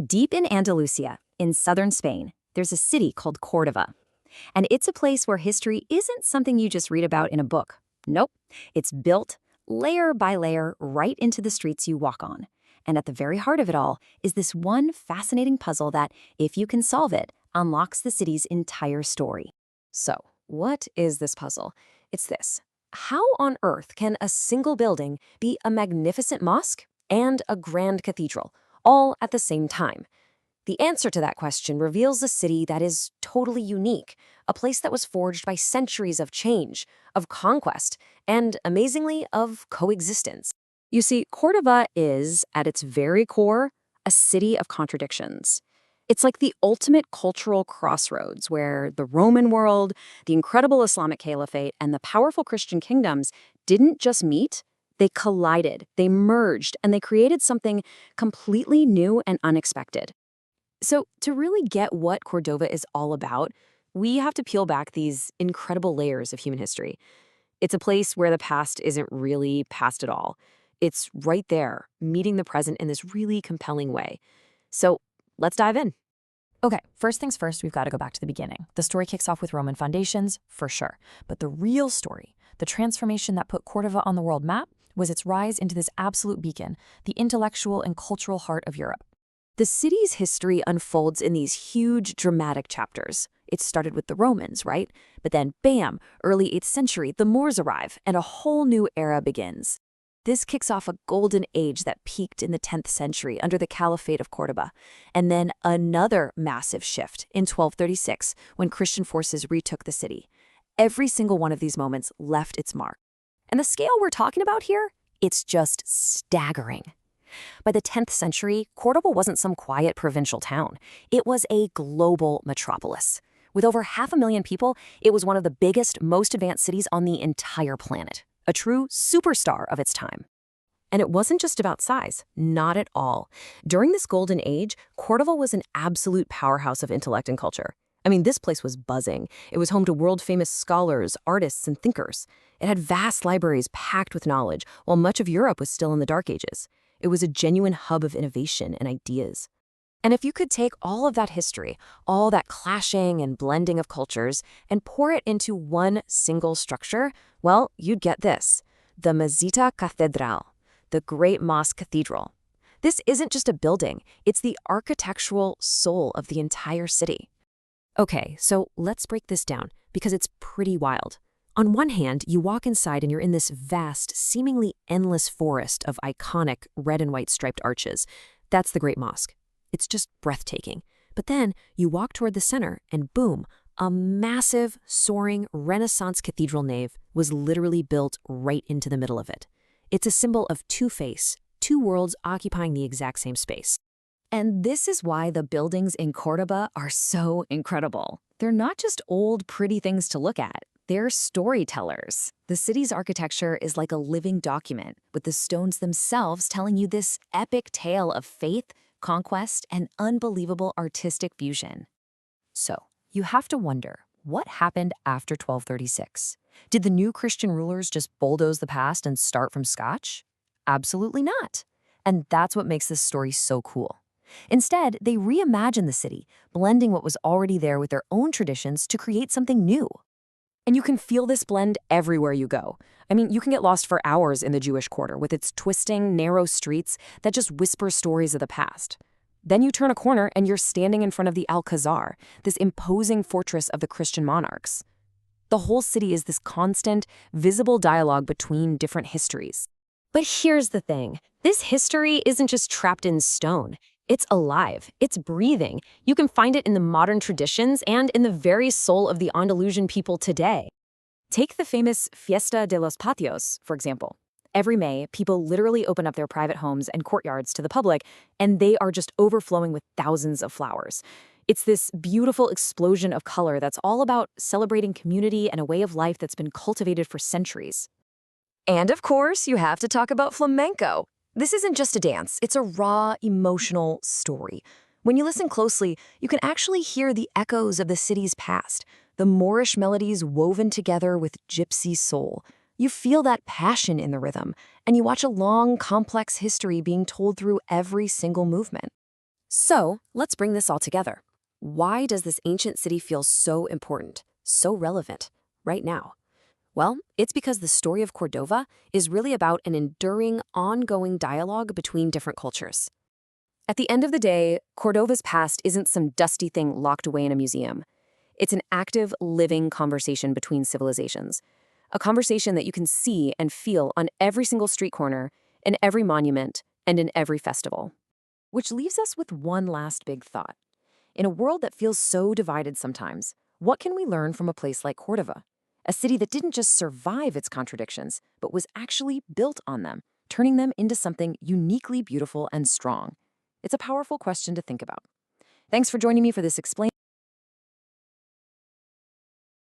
Deep in Andalusia, in southern Spain, there's a city called Cordova. And it's a place where history isn't something you just read about in a book. Nope, it's built layer by layer right into the streets you walk on. And at the very heart of it all is this one fascinating puzzle that, if you can solve it, unlocks the city's entire story. So, what is this puzzle? It's this. How on earth can a single building be a magnificent mosque and a grand cathedral, all at the same time? The answer to that question reveals a city that is totally unique, a place that was forged by centuries of change, of conquest, and, amazingly, of coexistence. You see, Cordova is, at its very core, a city of contradictions. It's like the ultimate cultural crossroads where the Roman world, the incredible Islamic caliphate, and the powerful Christian kingdoms didn't just meet, they collided, they merged, and they created something completely new and unexpected. So, to really get what Cordova is all about, we have to peel back these incredible layers of human history. It's a place where the past isn't really past at all. It's right there, meeting the present in this really compelling way. So, let's dive in. Okay, first things first, we've got to go back to the beginning. The story kicks off with Roman foundations, for sure. But the real story, the transformation that put Cordova on the world map, was its rise into this absolute beacon, the intellectual and cultural heart of Europe. The city's history unfolds in these huge, dramatic chapters. It started with the Romans, right? But then, bam, early 8th century, the Moors arrive, and a whole new era begins. This kicks off a golden age that peaked in the 10th century under the caliphate of Cordova, and then another massive shift in 1236 when Christian forces retook the city. Every single one of these moments left its mark. And the scale we're talking about here, it's just staggering. By the 10th century, Cordova wasn't some quiet provincial town. It was a global metropolis. With over 500,000 people, it was one of the biggest, most advanced cities on the entire planet. A true superstar of its time. And it wasn't just about size, not at all. During this golden age, Cordova was an absolute powerhouse of intellect and culture. I mean, this place was buzzing. It was home to world-famous scholars, artists, and thinkers. It had vast libraries packed with knowledge, while much of Europe was still in the Dark Ages. It was a genuine hub of innovation and ideas. And if you could take all of that history, all that clashing and blending of cultures, and pour it into one single structure, well, you'd get this: the Mezquita-Catedral, the Great Mosque Cathedral. This isn't just a building, it's the architectural soul of the entire city. Okay, so let's break this down, because it's pretty wild. On one hand, you walk inside and you're in this vast, seemingly endless forest of iconic red and white striped arches. That's the Great Mosque. It's just breathtaking. But then you walk toward the center and boom, a massive, soaring Renaissance cathedral nave was literally built right into the middle of it. It's a symbol of two-face, two worlds occupying the exact same space. And this is why the buildings in Cordova are so incredible. They're not just old, pretty things to look at. They're storytellers. The city's architecture is like a living document, with the stones themselves telling you this epic tale of faith, conquest, and unbelievable artistic fusion. So, you have to wonder, what happened after 1236? Did the new Christian rulers just bulldoze the past and start from scratch? Absolutely not. And that's what makes this story so cool. Instead, they reimagined the city, blending what was already there with their own traditions to create something new. And you can feel this blend everywhere you go. I mean, you can get lost for hours in the Jewish Quarter with its twisting, narrow streets that just whisper stories of the past. Then you turn a corner and you're standing in front of the Alcazar, this imposing fortress of the Christian monarchs. The whole city is this constant, visible dialogue between different histories. But here's the thing. This history isn't just trapped in stone. It's alive. It's breathing. You can find it in the modern traditions and in the very soul of the Andalusian people today. Take the famous Fiesta de los Patios, for example. Every May, people literally open up their private homes and courtyards to the public, and they are just overflowing with thousands of flowers. It's this beautiful explosion of color that's all about celebrating community and a way of life that's been cultivated for centuries. And of course, you have to talk about flamenco. This isn't just a dance, it's a raw, emotional story. When you listen closely, you can actually hear the echoes of the city's past, the Moorish melodies woven together with gypsy soul. You feel that passion in the rhythm, and you watch a long, complex history being told through every single movement. So, let's bring this all together. Why does this ancient city feel so important, so relevant, right now? Well, it's because the story of Cordova is really about an enduring, ongoing dialogue between different cultures. At the end of the day, Cordova's past isn't some dusty thing locked away in a museum. It's an active, living conversation between civilizations. A conversation that you can see and feel on every single street corner, in every monument, and in every festival. Which leaves us with one last big thought. In a world that feels so divided sometimes, what can we learn from a place like Cordova? A city that didn't just survive its contradictions, but was actually built on them, turning them into something uniquely beautiful and strong. It's a powerful question to think about. Thanks for joining me for this Explain.